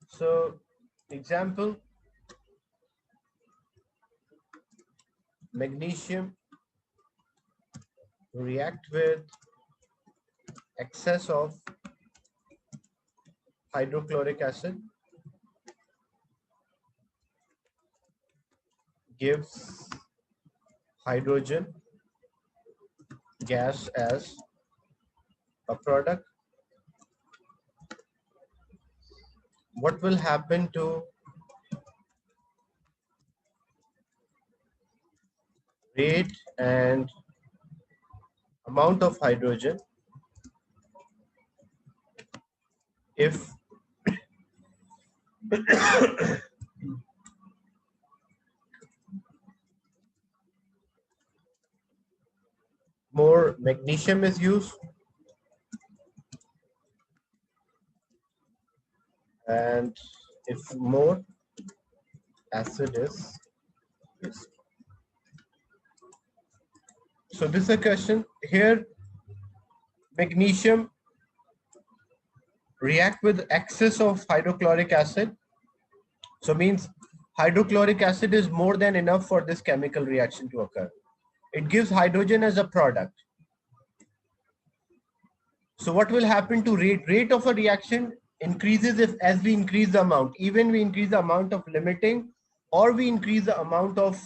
So example, magnesium react with excess of hydrochloric acid, gives hydrogen gas as a product. What will happen to rate and amount of hydrogen if more magnesium is used and if more acid is used? So this is a question here. Magnesium react with excess of hydrochloric acid. So means hydrochloric acid is more than enough for this chemical reaction to occur. It gives hydrogen as a product. So what will happen to rate? Rate of a reaction increases if as we increase the amount. Even we increase the amount of limiting or we increase the amount of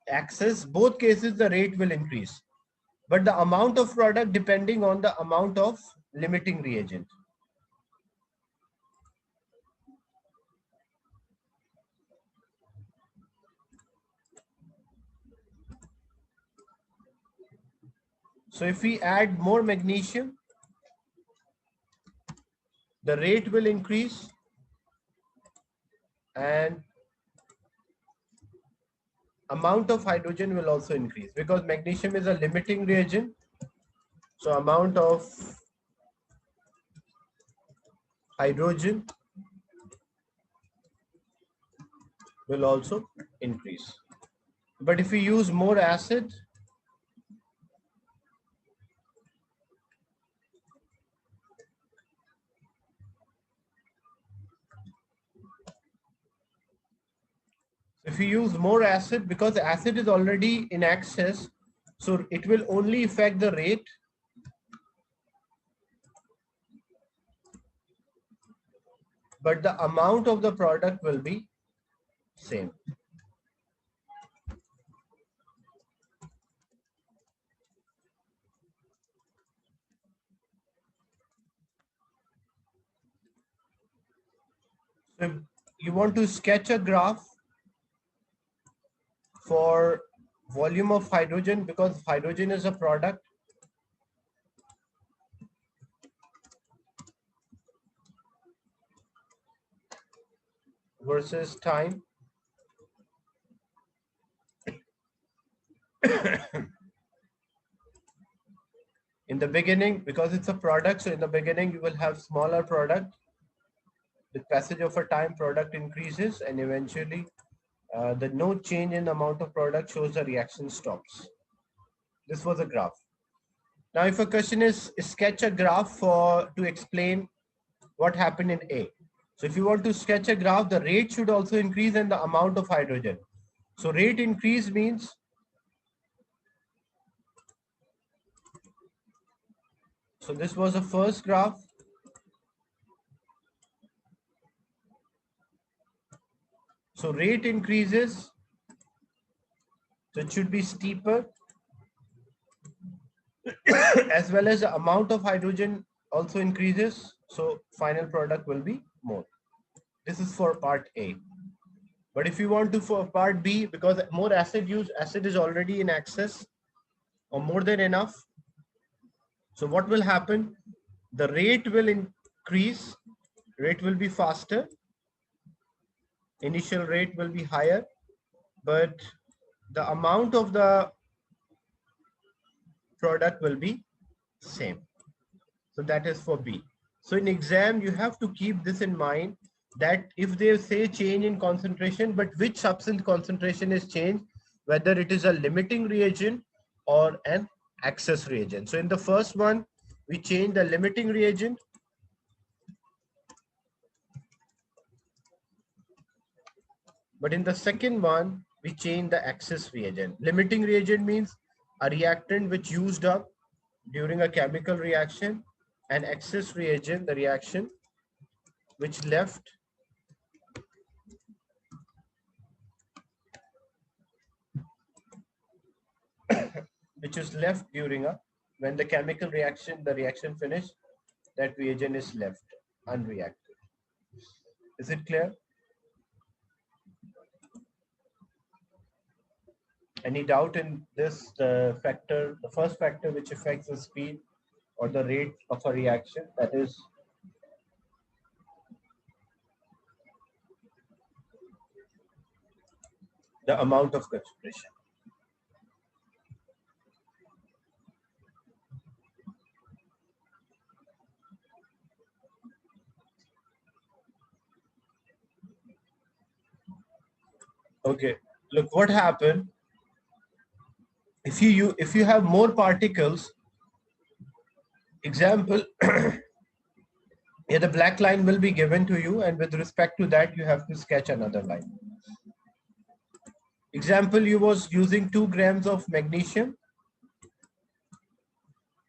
excess, both cases the rate will increase. But the amount of product depending on the amount of limiting reagent. So if we add more magnesium, the rate will increase and amount of hydrogen will also increase because magnesium is a limiting reagent. So amount of hydrogen will also increase. But if we use more acid, because acid is already in excess, so it will only affect the rate but the amount of the product will be same. So if you want to sketch a graph for volume of hydrogen, because hydrogen is a product, versus time. In the beginning, because it's a product, so in the beginning you will have smaller product. With passage of a time, product increases and eventually the no change in amount of product shows the reaction stops. This was a graph. Now if a question is sketch a graph for to explain what happened in A. So if you want to sketch a graph, the rate should also increase and the amount of hydrogen. So rate increase means so this was the first graph. So rate increases, so it should be steeper as well as the amount of hydrogen also increases. So final product will be more. This is for part A. But if you want to for part B, because more acid use, acid is already in excess or more than enough. So what will happen? The rate will increase, rate will be faster, initial rate will be higher, but the amount of the product will be same. So that is for B. So in exam, you have to keep this in mind that if they say change in concentration, but which substance concentration is changed, whether it is a limiting reagent or an excess reagent. So in the first one, we change the limiting reagent. But in the second one, we change the excess reagent. Limiting reagent means a reactant which used up during a chemical reaction, and excess reagent, the reaction which left which is left during a when the chemical reaction, the reaction finished, that reagent is left unreacted. Is it clear? Any doubt in this? The factor, the first factor which affects the speed or the rate of a reaction, that is the amount of concentration. Okay, look what happened. If you have more particles, example, yeah, the black line will be given to you, and with respect to that, you have to sketch another line. Example, you was using 2 grams of magnesium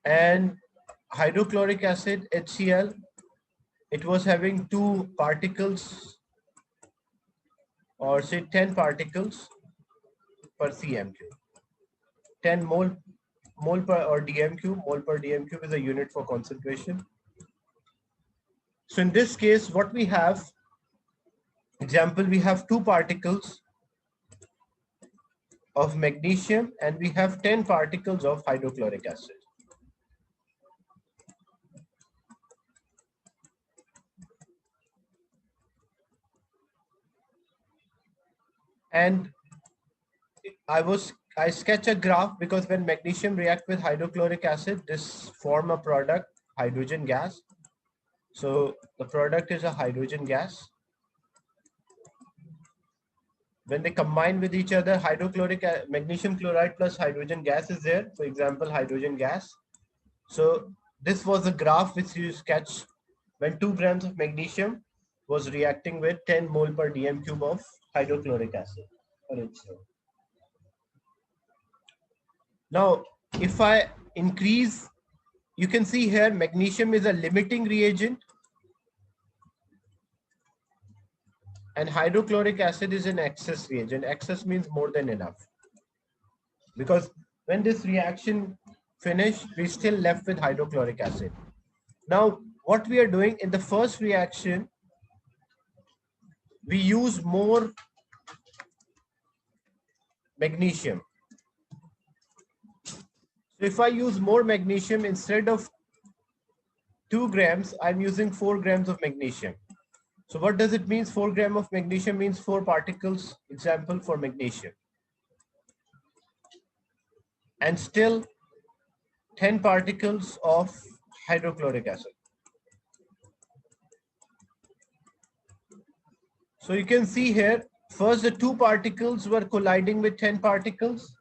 and hydrochloric acid, HCl. It was having 2 particles, or say 10 particles per cm cube. 10 mole per or dm cube. Mole per dm cube is a unit for concentration. So in this case, what we have, example, we have 2 particles of magnesium and we have 10 particles of hydrochloric acid. And I sketch a graph because when magnesium react with hydrochloric acid, this form a product, hydrogen gas. So the product is a hydrogen gas. When they combine with each other, magnesium chloride plus hydrogen gas is there. For example, hydrogen gas. So this was a graph which you sketch when 2 grams of magnesium was reacting with 10 mole per dm cube of hydrochloric acid. Now, if I increase, you can see here magnesium is a limiting reagent and hydrochloric acid is an excess reagent. Excess means more than enough. Because when this reaction finished, we still left with hydrochloric acid. Now, what we are doing in the first reaction, we use more magnesium. So if I use more magnesium, instead of 2 grams, I'm using 4 grams of magnesium. So what does it mean? 4 grams of magnesium means 4 particles, example, for magnesium. And still 10 particles of hydrochloric acid. So you can see here, first the 2 particles were colliding with 10 particles.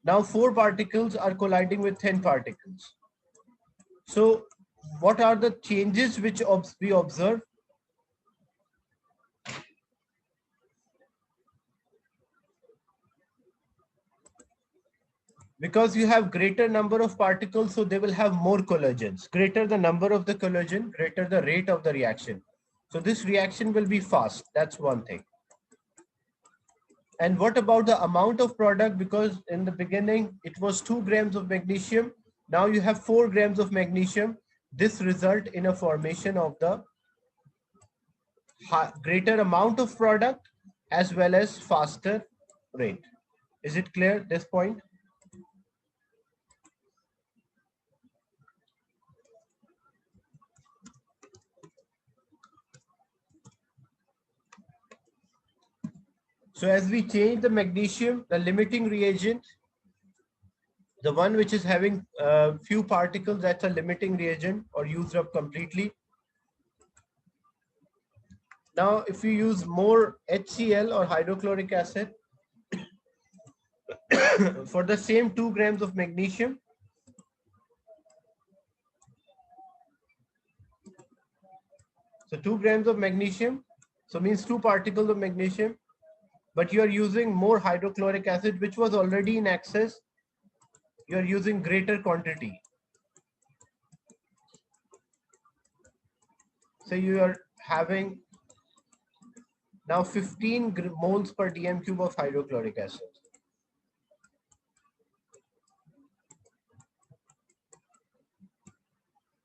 Now 4 particles are colliding with 10 particles. So what are the changes which we observe? Because you have greater number of particles, so they will have more collisions. Greater the number of the collision, greater the rate of the reaction. So this reaction will be fast. That's one thing. And what about the amount of product? Because in the beginning, it was 2 grams of magnesium. Now you have 4 grams of magnesium. This result in a formation of the greater amount of product as well as faster rate. Is it clear, this point? So as we change the magnesium, the limiting reagent, the one which is having few particles, that's a limiting reagent or used up completely. Now, if you use more HCl or hydrochloric acid for the same 2 grams of magnesium, so 2 grams of magnesium, So means 2 particles of magnesium, but you are using more hydrochloric acid, which was already in excess. You are using greater quantity. So you are having now 15 moles per dm cube of hydrochloric acid.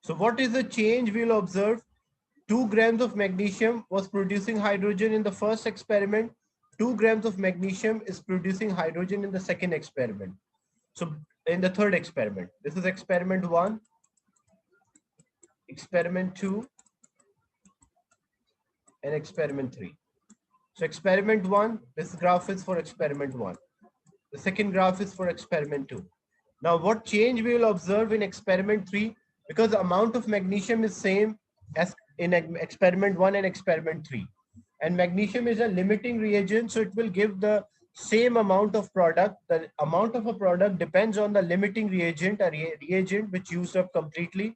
So what is the change we'll observe? 2 grams of magnesium was producing hydrogen in the first experiment. 2 grams of magnesium is producing hydrogen in the second experiment. So in the third experiment, this is experiment 1, experiment 2, and experiment 3. So experiment 1, this graph is for experiment 1. The second graph is for experiment 2. Now what change we will observe in experiment 3? Because the amount of magnesium is same as in experiment 1 and experiment 3. And magnesium is a limiting reagent, so it will give the same amount of product. The amount of a product depends on the limiting reagent, a reagent which used up completely.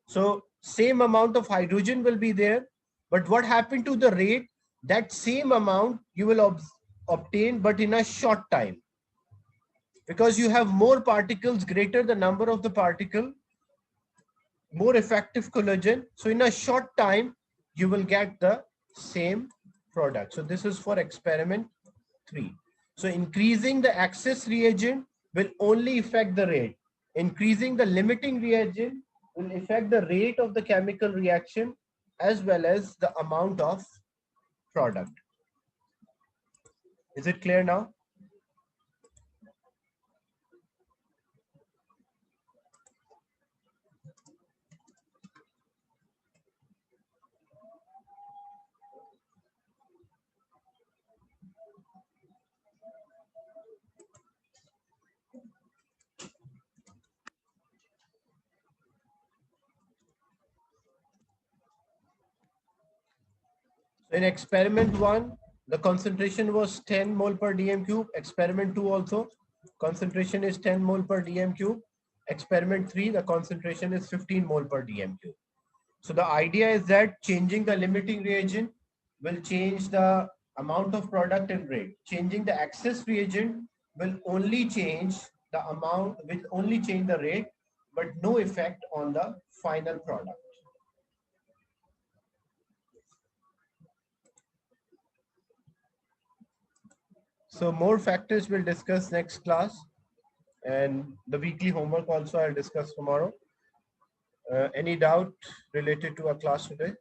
So same amount of hydrogen will be there, but what happened to the rate? That same amount you will obtain, but in a short time, because you have more particles, greater the number of the particle, more effective collagen. So in a short time, you will get the same product. So this is for experiment 3. So increasing the excess reagent will only affect the rate. Increasing the limiting reagent will affect the rate of the chemical reaction as well as the amount of product. Is it clear now? In experiment 1, the concentration was 10 mole per dm cube. Experiment 2 also, concentration is 10 mole per dm cube. Experiment 3, the concentration is 15 mole per dm cube. So the idea is that changing the limiting reagent will change the amount of product and rate. Changing the excess reagent will only change the amount, will only change the rate, but no effect on the final product. So more factors we'll discuss next class, and the weekly homework also I'll discuss tomorrow. Any doubt related to our class today?